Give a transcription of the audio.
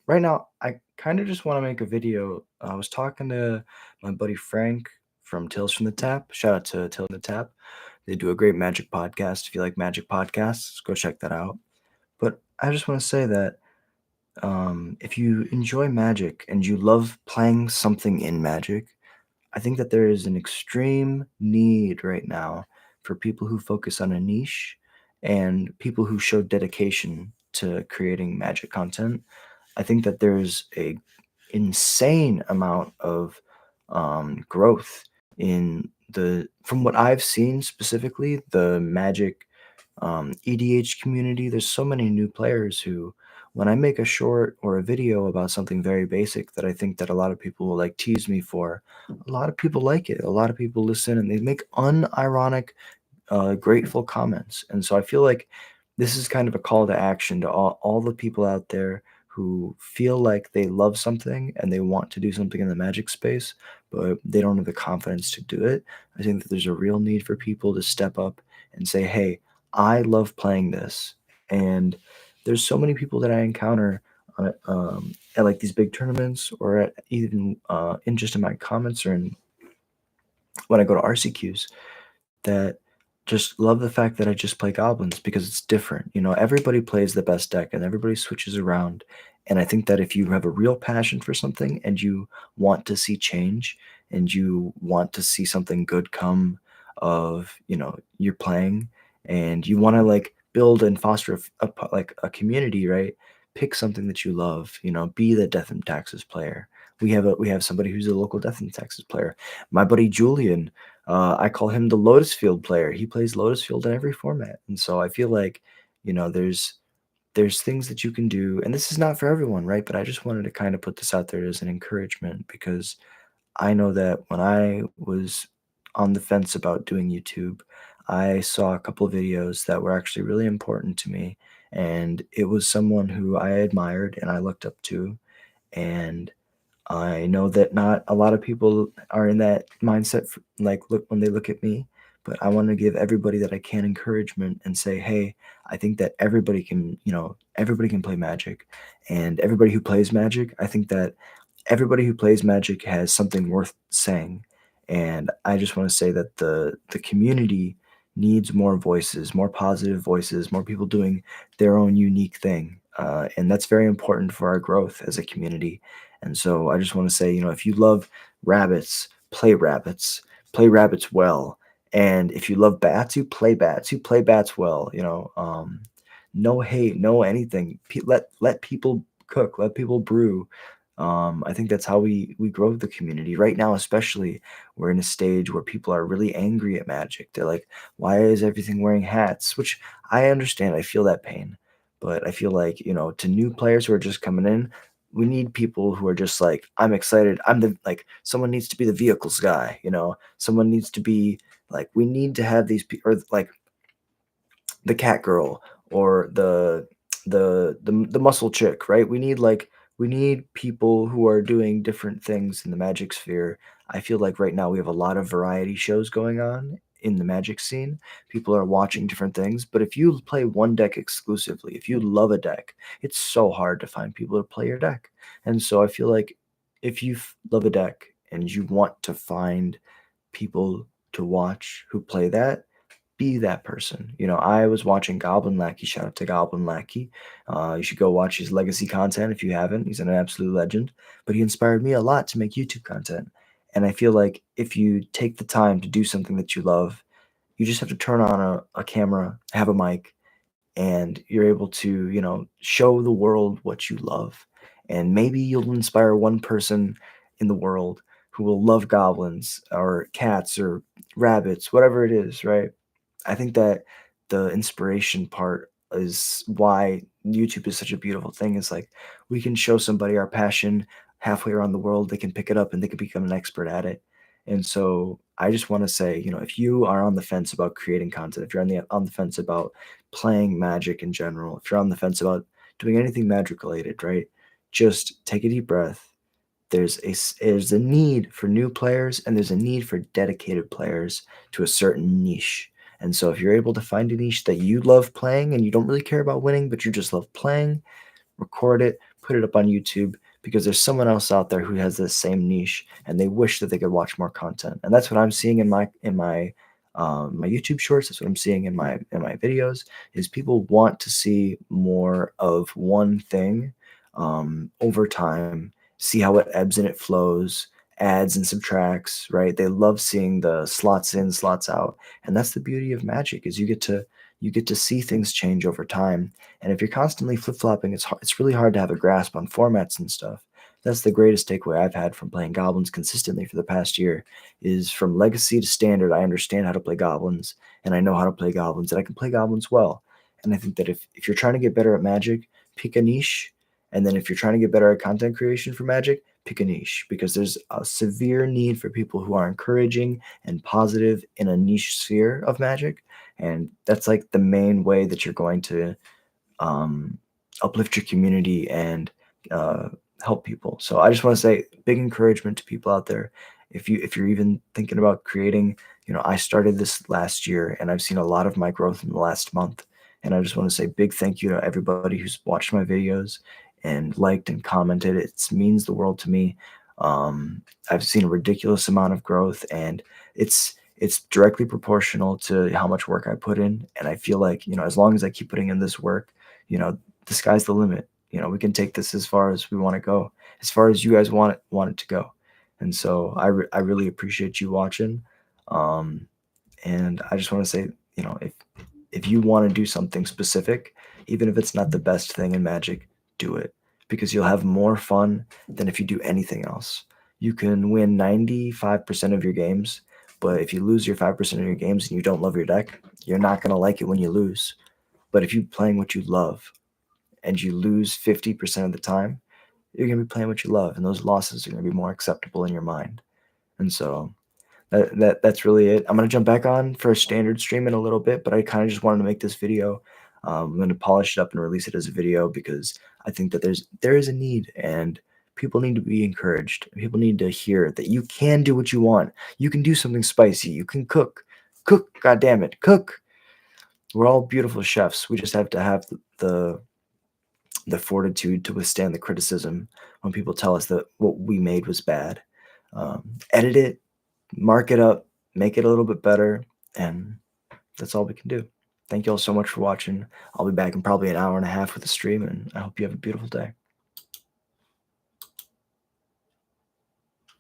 right now, I kind of just want to make a video. I was talking to my buddy Frank from Tales from the Tap. Shout out to Tales from the Tap. They do a great magic podcast. If you like magic podcasts, go check that out. But I just want to say that if you enjoy magic and you love playing something in magic, I think that there is an extreme need right now for people who focus on a niche and people who show dedication to creating magic content. I think that there's a insane amount of growth in the from what I've seen specifically the Magic EDH community. There's so many new players who, when I make a short or a video about something very basic that I think that a lot of people will like tease me for, a lot of people like it. A lot of people listen and they make unironic grateful comments. And so I feel like this is kind of a call to action to all the people out there who feel like they love something and they want to do something in the magic space, but they don't have the confidence to do it. I think that there's a real need for people to step up and say, hey, I love playing this. And there's so many people that I encounter at like these big tournaments or at even in just in my comments or in, when I go to RCQs that just love the fact that I just play goblins because it's different. You know, everybody plays the best deck and everybody switches around. And I think that if you have a real passion for something and you want to see change and you want to see something good come of, you know, you're playing and you want to like build and foster like a community, right? Pick something that you love, you know, be the Death and Taxes player. We have somebody who's a local Death and Taxes player. My buddy Julian, I call him the Lotus Field player. He plays Lotus Field in every format, and so I feel like, you know, there's things that you can do, and this is not for everyone, right? But I just wanted to kind of put this out there as an encouragement because I know that when I was on the fence about doing YouTube, I saw a couple of videos that were actually really important to me, and it was someone who I admired and I looked up to, and I know that not a lot of people are in that mindset, like look when they look at me, but I want to give everybody that I can encouragement and say, hey, I think that everybody can, you know, everybody can play Magic, and everybody who plays Magic, I think that everybody who plays Magic has something worth saying, and I just want to say that the community needs more voices, more positive voices, more people doing their own unique thing, and that's very important for our growth as a community. And so I just want to say, you know, if you love rabbits, play rabbits well. And if you love bats, you play bats well. You know, no hate, no anything. Let people cook, let people brew. I think that's how we grow the community right now. Especially, we're in a stage where people are really angry at Magic. They're like, "Why is everything wearing hats?" Which I understand. I feel that pain, but I feel like, you know, to new players who are just coming in, we need people who are just like, I'm excited. I'm the like someone needs to be the vehicles guy, you know. Someone needs to be like we need to have these people or like the cat girl or the muscle chick, right? We need people who are doing different things in the magic sphere. I feel like right now we have a lot of variety shows going on in the magic scene. People are watching different things, but if you play one deck exclusively, if you love a deck, it's so hard to find people to play your deck. And so I feel like if you love a deck and you want to find people to watch who play that, be that person. You know, I was watching Goblin Lackey. Shout out to Goblin Lackey. You should go watch his legacy content if you haven't. He's an absolute legend. But he inspired me a lot to make YouTube content. And I feel like if you take the time to do something that you love, you just have to turn on a camera, have a mic, and you're able to, you know, show the world what you love. And maybe you'll inspire one person in the world who will love goblins or cats or rabbits, whatever it is, right? I think that the inspiration part is why YouTube is such a beautiful thing. Is like we can show somebody our passion halfway around the world, they can pick it up and they can become an expert at it. And so I just want to say, you know, if you are on the fence about creating content, if you're on the fence about playing Magic in general, if you're on the fence about doing anything Magic related, right? Just take a deep breath. There's a need for new players and there's a need for dedicated players to a certain niche. And so if you're able to find a niche that you love playing and you don't really care about winning, but you just love playing, record it, put it up on YouTube because there's someone else out there who has this same niche and they wish that they could watch more content. And that's what I'm seeing in my YouTube shorts. That's what I'm seeing in my videos is people want to see more of one thing over time, see how it ebbs and it flows, adds and subtracts, right? They love seeing the slots in, slots out. And that's the beauty of Magic is you get to see things change over time. And if you're constantly flip-flopping, it's really hard to have a grasp on formats and stuff. That's the greatest takeaway I've had from playing goblins consistently for the past year is from legacy to standard. I understand how to play goblins and I know how to play goblins and I can play goblins well. And I think that if you're trying to get better at Magic, pick a niche. And then if you're trying to get better at content creation for Magic, pick a niche because there's a severe need for people who are encouraging and positive in a niche sphere of Magic. And that's like the main way that you're going to um, uplift your community and uh, help people. So I just want to say big encouragement to people out there. If you're even thinking about creating, I started this last year and I've seen a lot of my growth in the last month. And I just want to say big thank you to everybody who's watched my videos and liked and commented. It means the world to me. I've seen a ridiculous amount of growth, and it's directly proportional to how much work I put in. And I feel like as long as I keep putting in this work, the sky's the limit. We can take this as far as we want to go, as far as you guys want it to go. And so I really appreciate you watching. Um, and I just want to say, if you want to do something specific, even if it's not the best thing in Magic, do it because you'll have more fun than if you do anything else. You can win 95% of your games, but if you lose your 5% of your games and you don't love your deck, you're not going to like it when you lose. But if you're playing what you love and you lose 50% of the time, you're going to be playing what you love, and those losses are going to be more acceptable in your mind. And so that's really it. I'm gonna jump back on for a standard stream in a little bit, but I kind of just wanted to make this video. I'm gonna polish it up and release it as a video because I think that there is a need and people need to be encouraged. People need to hear that you can do what you want. You can do something spicy. You can cook. Cook, god damn it, cook. We're all beautiful chefs. We just have to have the fortitude to withstand the criticism when people tell us that what we made was bad. Edit it, mark it up, make it a little bit better, and that's all we can do. Thank you all so much for watching. I'll be back in probably an hour and a half with the stream, and I hope you have a beautiful day.